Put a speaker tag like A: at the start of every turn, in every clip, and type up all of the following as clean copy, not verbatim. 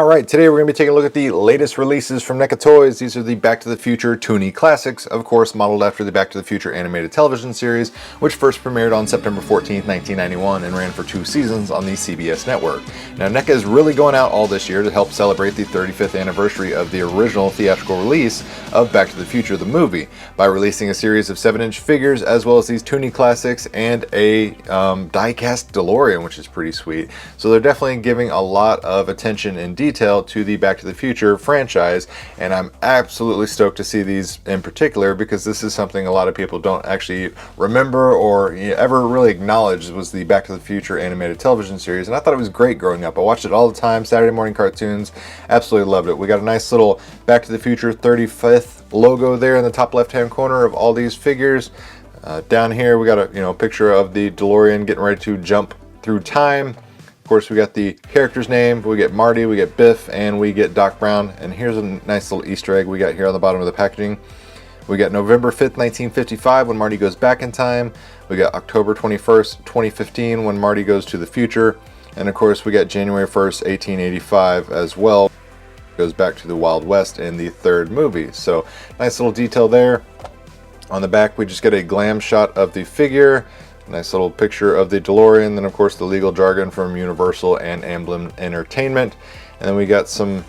A: Alright, today we're going to be taking a look at the latest releases from Neca Toys. These are the Back to the Future Toony classics, of course modeled after the Back to the Future animated television series, which first premiered on September 14th, 1991 and ran for 2 seasons on the CBS network. Now Neca is really going out all this year to help celebrate the 35th anniversary of the original theatrical release of Back to the Future the movie, by releasing a series of 7-inch figures as well as these Toony classics and a die-cast DeLorean, which is pretty sweet. So they're definitely giving a lot of attention and detail to the Back to the Future franchise, and I'm absolutely stoked to see these in particular because this is something a lot of people don't actually remember or ever really acknowledge was the Back to the Future animated television series, and I thought it was great growing up. I watched it all the time, Saturday morning cartoons, absolutely loved it. We got a nice little Back to the Future 35th logo there in the top left hand corner of all these figures. Down here we got a picture of the DeLorean getting ready to jump through time. Of course, we got the character's name, we get Marty, we get Biff, and we get Doc Brown. And here's a nice little Easter egg we got here on the bottom of the packaging. We got November 5th, 1955 when Marty goes back in time. We got October 21st, 2015 when Marty goes to the future. And of course, we got January 1st, 1885 as well. Goes back to the Wild West in the 3rd movie. So nice little detail there. On the back, we just get a glam shot of the figure. Nice little picture of the DeLorean, then of course the legal jargon from Universal and Amblin Entertainment. And then we got some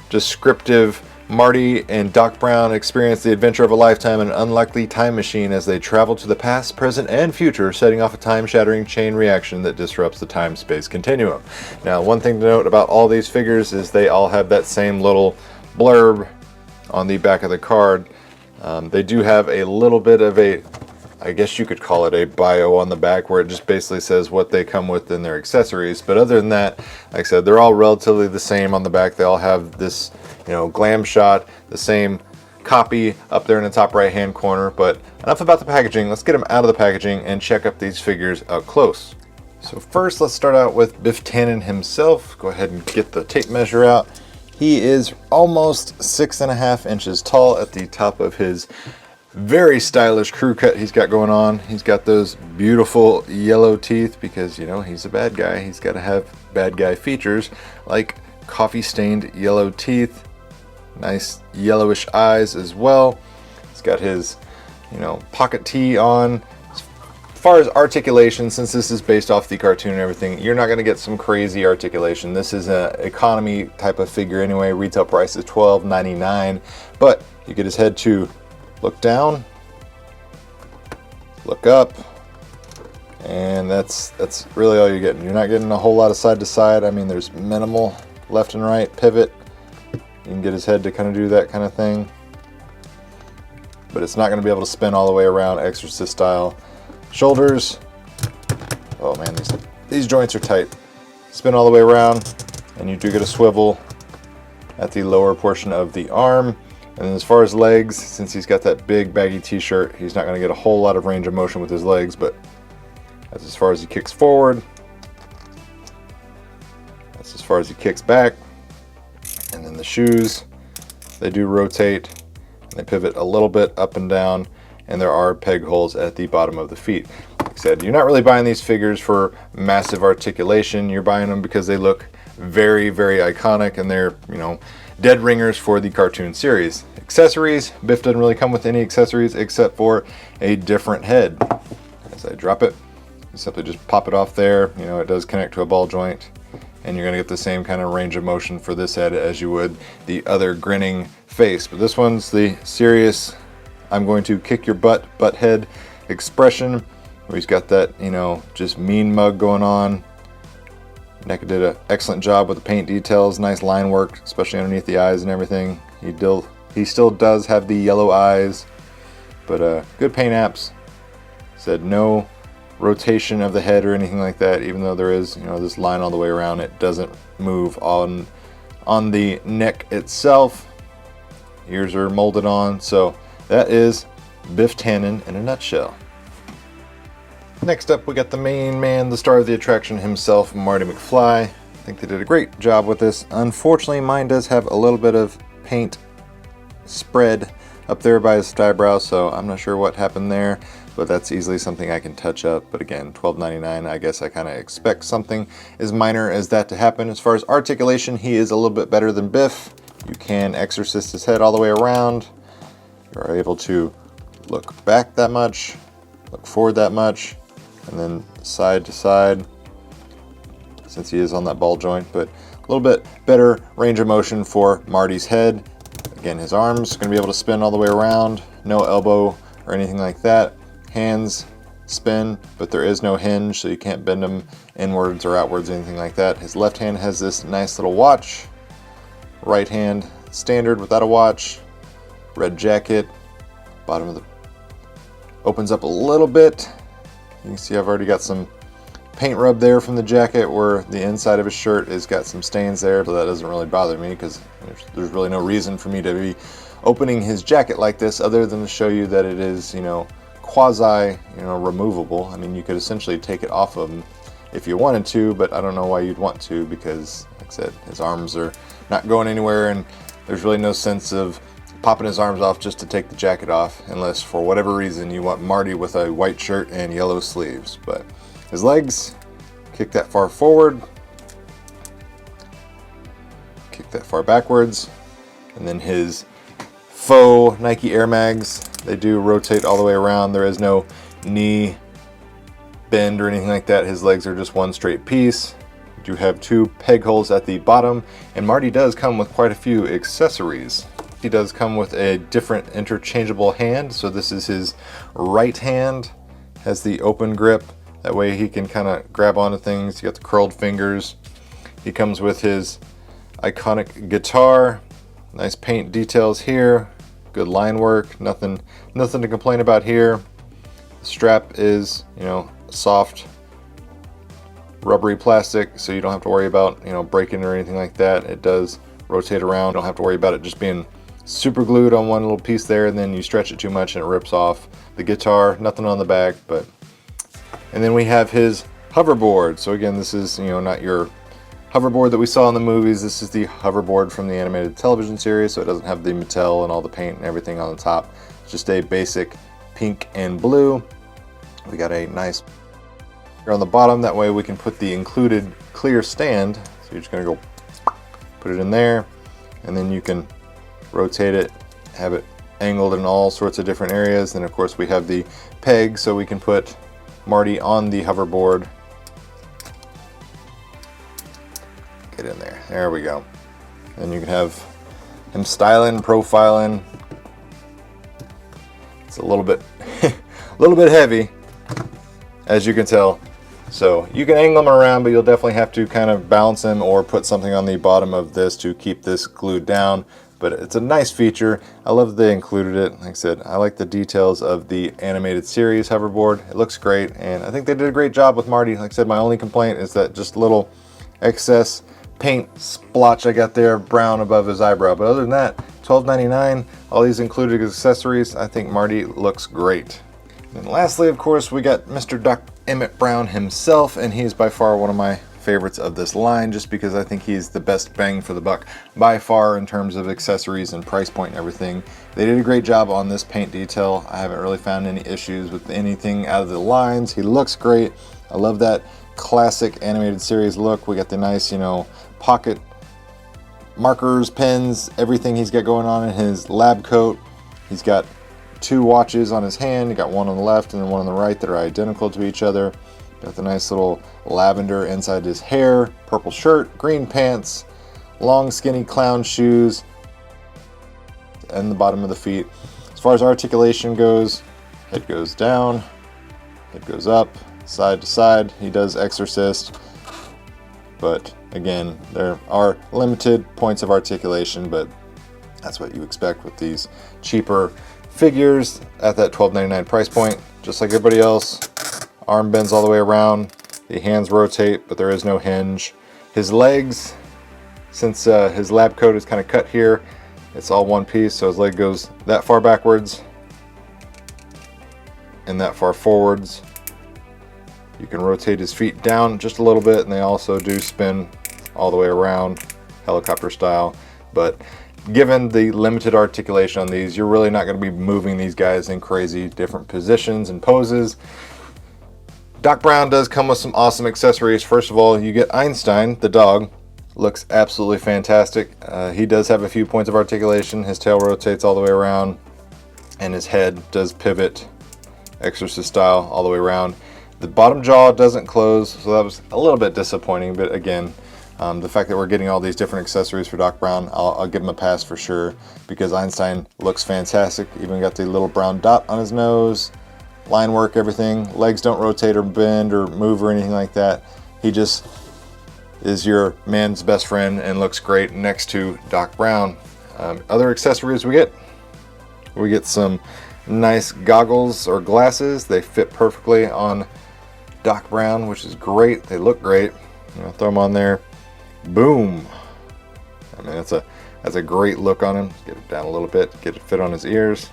A: descriptive Marty and Doc Brown experience the adventure of a lifetime in an unlikely time machine as they travel to the past, present, and future, setting off a time-shattering chain reaction that disrupts the time-space continuum. Now, one thing to note about all these figures is they all have that same little blurb on the back of the card. They do have a little bit of a, I guess you could call it a bio on the back, where it just basically says what they come with in their accessories. But other than that, like I said, they're all relatively the same on the back. They all have this, glam shot, the same copy up there in the top right hand corner. But enough about the packaging. Let's get them out of the packaging and check up these figures up close. So first, let's start out with Biff Tannen himself. Go ahead and get the tape measure out. He is almost 6.5 inches tall at the top of his very stylish crew cut he's got going on. He's got those beautiful yellow teeth because, he's a bad guy. He's got to have bad guy features like coffee stained yellow teeth, nice yellowish eyes as well. He's got his, pocket tee on. As far as articulation, since this is based off the cartoon and everything, you're not going to get some crazy articulation. This is an economy type of figure anyway. Retail price is $12.99, but you get his head to look down, look up, and that's really all you're getting. You're not getting a whole lot of side to side. I mean, there's minimal left and right pivot. You can get his head to kind of do that kind of thing, but it's not going to be able to spin all the way around Exorcist style. Shoulders, oh man, these joints are tight. Spin all the way around, and you do get a swivel at the lower portion of the arm. And then as far as legs, since he's got that big baggy t-shirt, he's not going to get a whole lot of range of motion with his legs, but that's as far as he kicks forward. That's as far as he kicks back. And then the shoes, they do rotate, and they pivot a little bit up and down, and there are peg holes at the bottom of the feet. Like I said, you're not really buying these figures for massive articulation. You're buying them because they look very, very iconic, and they're, dead ringers for the cartoon series. Accessories, Biff doesn't really come with any accessories except for a different head. As I drop it, you simply just pop it off there. It does connect to a ball joint, and you're gonna get the same kind of range of motion for this head as you would the other grinning face. But this one's the serious, I'm going to kick your butt head expression, where he's got that, just mean mug going on. Neca did an excellent job with the paint details, nice line work, especially underneath the eyes and everything. He still does have the yellow eyes, but good paint apps. Said no rotation of the head or anything like that, even though there is, this line all the way around. It doesn't move on the neck itself. Ears are molded on, so that is Biff Tannen in a nutshell. Next up, we got the main man, the star of the attraction himself, Marty McFly. I think they did a great job with this. Unfortunately, mine does have a little bit of paint spread up there by his eyebrow, so I'm not sure what happened there, but that's easily something I can touch up. But again, $12.99, I guess I kind of expect something as minor as that to happen. As far as articulation, he is a little bit better than Biff. You can exorcist his head all the way around. You're able to look back that much, look forward that much, and then side to side, since he is on that ball joint, but a little bit better range of motion for Marty's head. Again, his arms are going to be able to spin all the way around, no elbow or anything like that. Hands spin, but there is no hinge, so you can't bend them inwards or outwards, anything like that. His left hand has this nice little watch. Right hand, standard without a watch. Red jacket. Bottom of the opens up a little bit. You can see I've already got some paint rub there from the jacket where the inside of his shirt has got some stains there, so that doesn't really bother me because there's really no reason for me to be opening his jacket like this other than to show you that it is, quasi, removable. I mean, you could essentially take it off of him if you wanted to, but I don't know why you'd want to because, like I said, his arms are not going anywhere and there's really no sense of popping his arms off just to take the jacket off unless for whatever reason you want Marty with a white shirt and yellow sleeves. But his legs, kick that far forward, kick that far backwards, and then his faux Nike Air Mags, they do rotate all the way around. There is no knee bend or anything like that. His legs are just one straight piece. You do have two peg holes at the bottom, and Marty does come with quite a few accessories. He does come with a different interchangeable hand. So this is his right hand, has the open grip. That way he can kind of grab onto things. You got the curled fingers. He comes with his iconic guitar. Nice paint details here. Good line work. Nothing to complain about here. The strap is, soft, rubbery plastic, so you don't have to worry about, breaking or anything like that. It does rotate around. Don't have to worry about it just being super glued on one little piece there, and then you stretch it too much and it rips off. The guitar, nothing on the back, and then we have his hoverboard. So again, this is, not your hoverboard that we saw in the movies. This is the hoverboard from the animated television series, so it doesn't have the Mattel and all the paint and everything on the top. It's just a basic pink and blue. We got a nice here on the bottom, that way we can put the included clear stand. So you're just gonna go put it in there, and then you can rotate it, have it angled in all sorts of different areas. Then of course we have the peg, so we can put Marty on the hoverboard. Get in there. There we go. And you can have him styling, profiling. It's a little bit heavy, as you can tell. So you can angle him around, but you'll definitely have to kind of balance him or put something on the bottom of this to keep this glued down. But it's a nice feature. I love that they included it. Like I said, I like the details of the animated series hoverboard. It looks great, and I think they did a great job with Marty. Like I said, my only complaint is that just little excess paint splotch I got there, brown above his eyebrow. But other than that, $12.99, all these included accessories, I think Marty looks great. And then lastly, of course, we got Mr. Doc Emmett Brown himself, and he's by far one of my favorites of this line, just because I think he's the best bang for the buck by far in terms of accessories and price point and everything. They did a great job on this paint detail. I haven't really found any issues with anything out of the lines. He looks great. I love that classic animated series look. We got the nice, pocket markers, pens, everything he's got going on in his lab coat. He's got two watches on his hand. He got one on the left and then one on the right that are identical to each other. Got the nice little lavender inside his hair, purple shirt, green pants, long skinny clown shoes, and the bottom of the feet. As far as articulation goes, head goes down, head goes up, side to side. He does exorcist, but again, there are limited points of articulation, but that's what you expect with these cheaper figures at that $12.99 price point. Just like everybody else, arm bends all the way around, the hands rotate, but there is no hinge. His legs, since his lab coat is kind of cut here, it's all one piece, so his leg goes that far backwards and that far forwards. You can rotate his feet down just a little bit, and they also do spin all the way around, helicopter style. But given the limited articulation on these, you're really not going to be moving these guys in crazy different positions and poses. Doc Brown does come with some awesome accessories. First of all, you get Einstein, the dog. Looks absolutely fantastic. He does have a few points of articulation. His tail rotates all the way around, and his head does pivot, Exorcist style, all the way around. The bottom jaw doesn't close, so that was a little bit disappointing, but again, the fact that we're getting all these different accessories for Doc Brown, I'll give him a pass for sure, because Einstein looks fantastic. Even got the little brown dot on his nose, line work, everything. Legs don't rotate or bend or move or anything like that. He just is your man's best friend and looks great next to Doc Brown. Other accessories we get some nice goggles or glasses. They fit perfectly on Doc Brown, which is great. They look great. Throw them on there. Boom. I mean, that's a great look on him. Get it down a little bit, get it fit on his ears.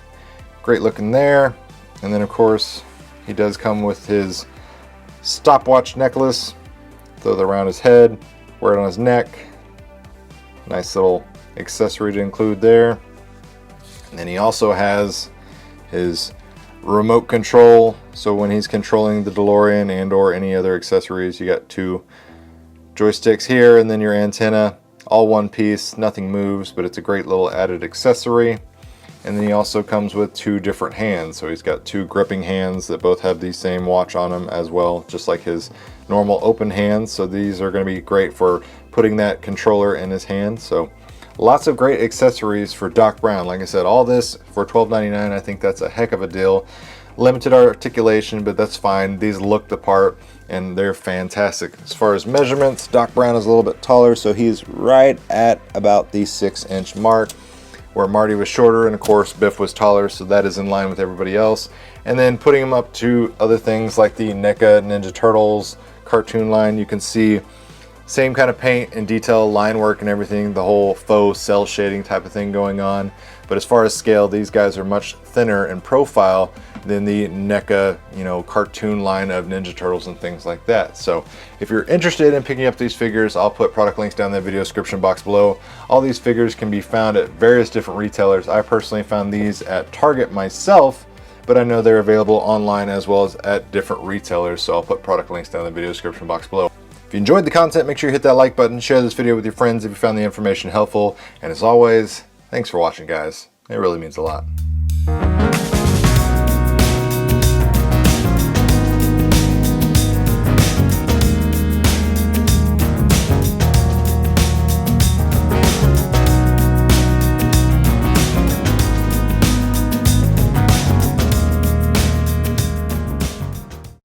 A: Great looking there. And then of course, he does come with his stopwatch necklace. Throw that around his head, wear it on his neck. Nice little accessory to include there. And then he also has his remote control. So when he's controlling the DeLorean and or any other accessories, you got two joysticks here, and then your antenna, all one piece, nothing moves, but it's a great little added accessory. And then he also comes with two different hands. So he's got two gripping hands that both have the same watch on them as well, just like his normal open hands. So these are going to be great for putting that controller in his hand. So lots of great accessories for Doc Brown. Like I said, all this for $12.99. I think that's a heck of a deal. Limited articulation, but that's fine. These look the part and they're fantastic. As far as measurements, Doc Brown is a little bit taller, so he's right at about the 6-inch mark, where Marty was shorter, and of course Biff was taller, so that is in line with everybody else. And then putting him up to other things like the Neca Ninja Turtles cartoon line, you can see same kind of paint and detail, line work and everything, the whole faux cell shading type of thing going on. But as far as scale, these guys are much thinner in profile than the Neca, cartoon line of Ninja Turtles and things like that. So if you're interested in picking up these figures, I'll put product links down in the video description box below. All these figures can be found at various different retailers. I personally found these at Target myself, but I know they're available online as well as at different retailers. So I'll put product links down in the video description box below. If you enjoyed the content, make sure you hit that like button, share this video with your friends if you found the information helpful. And as always, thanks for watching, guys. It really means a lot.